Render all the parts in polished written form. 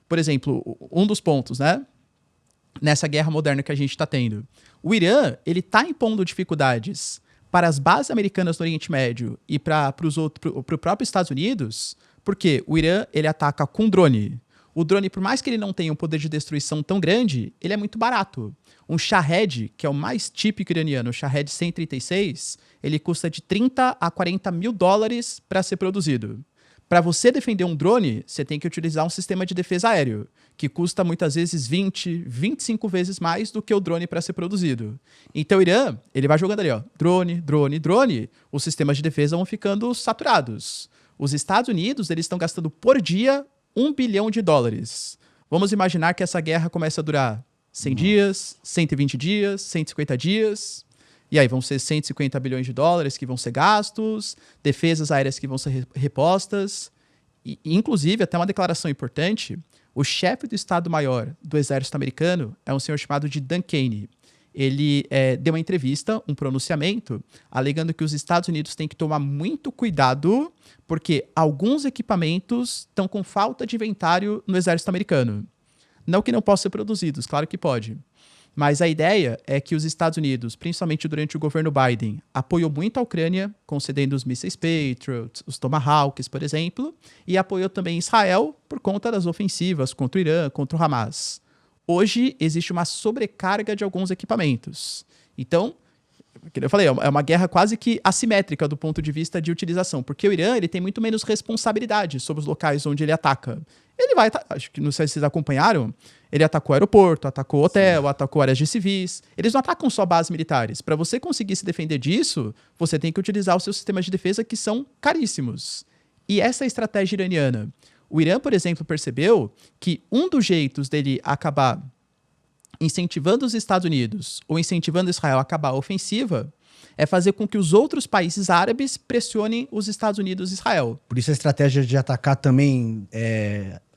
por exemplo, um dos pontos, né? Nessa guerra moderna que a gente está tendo. O Irã, ele está impondo dificuldades para as bases americanas no Oriente Médio e para o próprio Estados Unidos, porque o Irã, ele ataca com drone. O drone, por mais que ele não tenha um poder de destruição tão grande, ele é muito barato. Um Shahed, que é o mais típico iraniano, o Shahed 136, ele custa de 30 a 40 mil dólares para ser produzido. Para você defender um drone, você tem que utilizar um sistema de defesa aéreo, que custa muitas vezes 20, 25 vezes mais do que o drone para ser produzido. Então o Irã, ele vai jogando ali, ó, drone, drone, drone, os sistemas de defesa vão ficando saturados. Os Estados Unidos, eles estão gastando por dia 1 bilhão de dólares. Vamos imaginar que essa guerra começa a durar 100 dias, 120 dias, 150 dias... E aí vão ser 150 bilhões de dólares que vão ser gastos, defesas aéreas que vão ser repostas. E, inclusive, até uma declaração importante, o chefe do Estado-Maior do Exército Americano é um senhor chamado de Dan Kane. Ele deu uma entrevista, um pronunciamento, alegando que os Estados Unidos têm que tomar muito cuidado porque alguns equipamentos estão com falta de inventário no Exército Americano. Não que não possam ser produzidos, claro que pode. Mas a ideia é que os Estados Unidos, principalmente durante o governo Biden, apoiou muito a Ucrânia, concedendo os mísseis Patriot, os Tomahawks, por exemplo, e apoiou também Israel por conta das ofensivas contra o Irã, contra o Hamas. Hoje, existe uma sobrecarga de alguns equipamentos. Então, como eu falei, é uma guerra quase que assimétrica do ponto de vista de utilização, porque o Irã ele tem muito menos responsabilidade sobre os locais onde ele ataca. Ele vai, acho que não sei se vocês acompanharam, ele atacou aeroporto, atacou hotel, atacou áreas de civis. Eles não atacam só bases militares. Para você conseguir se defender disso, você tem que utilizar os seus sistemas de defesa que são caríssimos. E essa é a estratégia iraniana. O Irã, por exemplo, percebeu que um dos jeitos dele acabar incentivando os Estados Unidos ou incentivando Israel a acabar a ofensiva é fazer com que os outros países árabes pressionem os Estados Unidos e Israel. Por isso a estratégia de atacar também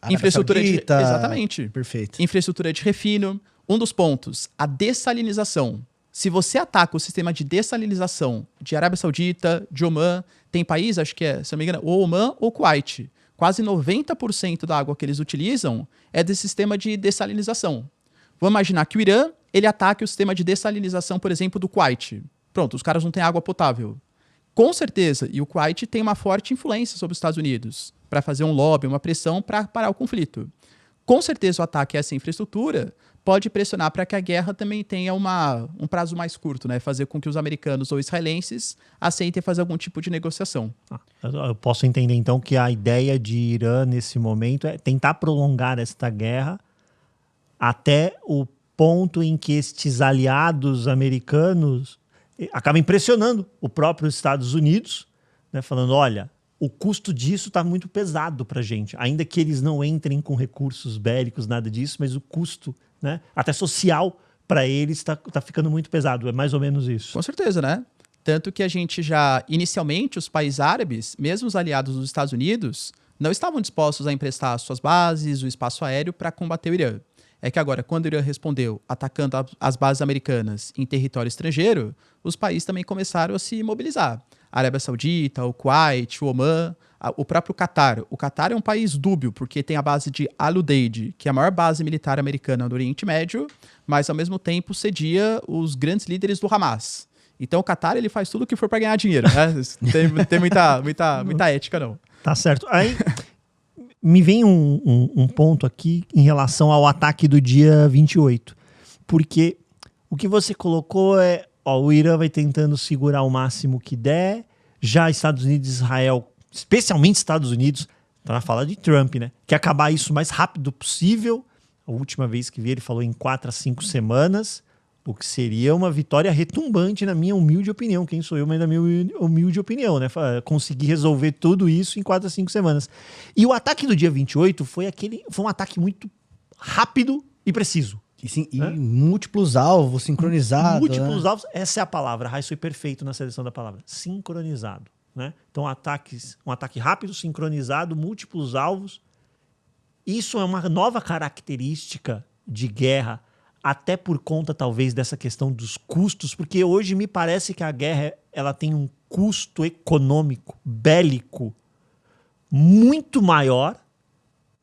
infraestrutura Saudita. Exatamente. Perfeito. Infraestrutura de refino. Um dos pontos, a dessalinização. Se você ataca o sistema de dessalinização de Arábia Saudita, de Omã, tem país, acho que se não me engano, ou Omã ou Kuwait. Quase 90% da água que eles utilizam é desse sistema de dessalinização. Vamos imaginar que o Irã, ele ataque o sistema de dessalinização, por exemplo, do Kuwait. Pronto, os caras não têm água potável. Com certeza, e o Kuwait tem uma forte influência sobre os Estados Unidos para fazer um lobby, uma pressão para parar o conflito. Com certeza o ataque a essa infraestrutura pode pressionar para que a guerra também tenha um prazo mais curto, né? Fazer com que os americanos ou israelenses aceitem fazer algum tipo de negociação. Eu posso entender então que a ideia de Irã nesse momento é tentar prolongar esta guerra até o ponto em que estes aliados americanos acabam pressionando o próprio Estados Unidos, né, falando, olha, o custo disso está muito pesado para a gente, ainda que eles não entrem com recursos bélicos, nada disso, mas o custo, né, até social para eles está ficando muito pesado, é mais ou menos isso. Com certeza, né? Tanto que a gente já, inicialmente, os países árabes, mesmo os aliados dos Estados Unidos, não estavam dispostos a emprestar suas bases, o espaço aéreo para combater o Irã. É que agora, quando o Irã respondeu atacando as bases americanas em território estrangeiro, os países também começaram a se mobilizar. A Arábia Saudita, o Kuwait, o Omã, o próprio Catar. O Catar é um país dúbio, porque tem a base de Al-Udeid, que é a maior base militar americana do Oriente Médio, mas ao mesmo tempo cedia os grandes líderes do Hamas. Então o Catar ele faz tudo o que for para ganhar dinheiro, né? Tem muita ética, não. Tá certo. Aí me vem um ponto aqui em relação ao ataque do dia 28. Porque o que você colocou é, o Irã vai tentando segurar o máximo que der, já Estados Unidos e Israel, especialmente Estados Unidos, tá na fala de Trump, né? Quer acabar isso o mais rápido possível. A última vez que vi ele falou em 4 a 5 semanas, o que seria uma vitória retumbante na minha humilde opinião. Quem sou eu, mas na minha humilde opinião, né? Conseguir resolver tudo isso em 4 a 5 semanas. E o ataque do dia 28 foi um ataque muito rápido e preciso. E, sim, e múltiplos alvos, sincronizados. Múltiplos alvos, essa é a palavra. Raiz foi perfeito na seleção da palavra. Sincronizado. Né? Então, um ataque rápido, sincronizado, múltiplos alvos. Isso é uma nova característica de guerra, até por conta, talvez, dessa questão dos custos, porque hoje me parece que a guerra ela tem um custo econômico, bélico, muito maior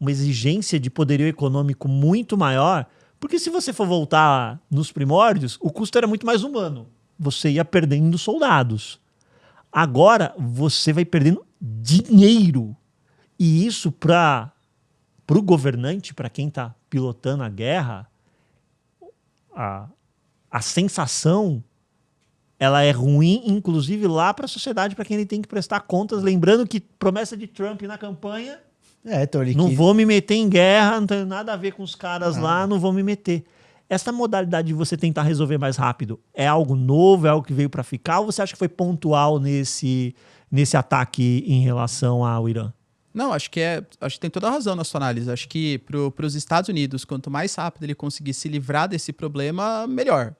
uma exigência de poderio econômico muito maior, porque se você for voltar nos primórdios, o custo era muito mais humano. Você ia perdendo soldados. Agora, você vai perdendo dinheiro. E isso para o governante, para quem está pilotando a guerra, a sensação ela é ruim, inclusive lá para a sociedade, para quem ele tem que prestar contas. Lembrando que promessa de Trump na campanha, Então ele não vou me meter em guerra, não tenho nada a ver com os caras lá, não vou me meter. Essa modalidade de você tentar resolver mais rápido é algo novo, é algo que veio para ficar, ou você acha que foi pontual nesse ataque em relação ao Irã? Não, acho que tem toda a razão na sua análise. Acho que para os Estados Unidos, quanto mais rápido ele conseguir se livrar desse problema, melhor.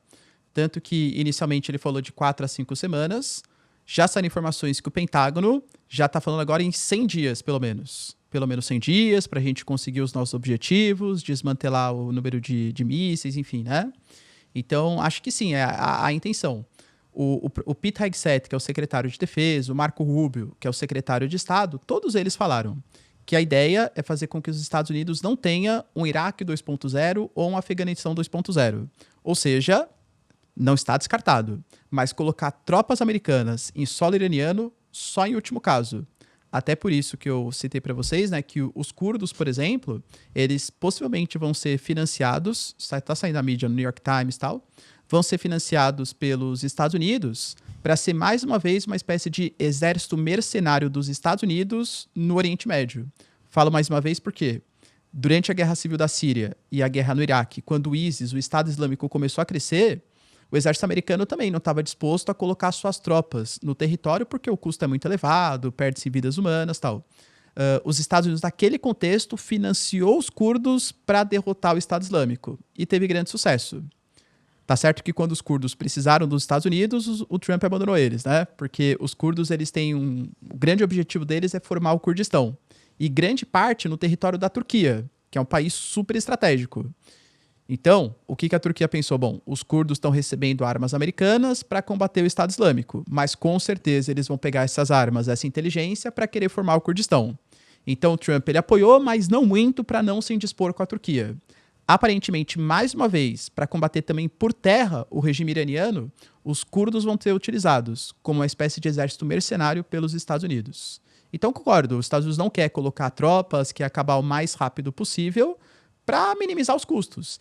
Tanto que, inicialmente, ele falou de 4 a 5 semanas. Já saíram informações que o Pentágono já está falando agora em 100 dias, pelo menos. Pelo menos 100 dias, para a gente conseguir os nossos objetivos, desmantelar o número de mísseis, enfim, né? Então, acho que sim, é a intenção. O Pete Hegseth, que é o secretário de Defesa, o Marco Rubio, que é o secretário de Estado, todos eles falaram que a ideia é fazer com que os Estados Unidos não tenham um Iraque 2.0 ou um Afeganistão 2.0. Ou seja, não está descartado, mas colocar tropas americanas em solo iraniano só em último caso. Até por isso que eu citei para vocês, né, que os curdos, por exemplo, eles possivelmente vão ser financiados, está saindo na mídia, no New York Times e tal, vão ser financiados pelos Estados Unidos para ser mais uma vez uma espécie de exército mercenário dos Estados Unidos no Oriente Médio. Falo mais uma vez porque durante a Guerra Civil da Síria e a guerra no Iraque, quando o ISIS, o Estado Islâmico, começou a crescer, o exército americano também não estava disposto a colocar suas tropas no território porque o custo é muito elevado, perde-se vidas humanas e tal. Os Estados Unidos, naquele contexto, financiou os curdos para derrotar o Estado Islâmico e teve grande sucesso. Tá certo que quando os curdos precisaram dos Estados Unidos, o Trump abandonou eles, né? Porque os curdos, eles têm o grande objetivo deles é formar o Kurdistão. E grande parte no território da Turquia, que é um país super estratégico. Então, o que a Turquia pensou? Bom, os curdos estão recebendo armas americanas para combater o Estado Islâmico, mas com certeza eles vão pegar essas armas, essa inteligência, para querer formar o Kurdistão. Então, o Trump ele apoiou, mas não muito para não se indispor com a Turquia. Aparentemente, mais uma vez, para combater também por terra o regime iraniano, os curdos vão ser utilizados como uma espécie de exército mercenário pelos Estados Unidos. Então, concordo, os Estados Unidos não quer colocar tropas, quer acabar o mais rápido possível para minimizar os custos.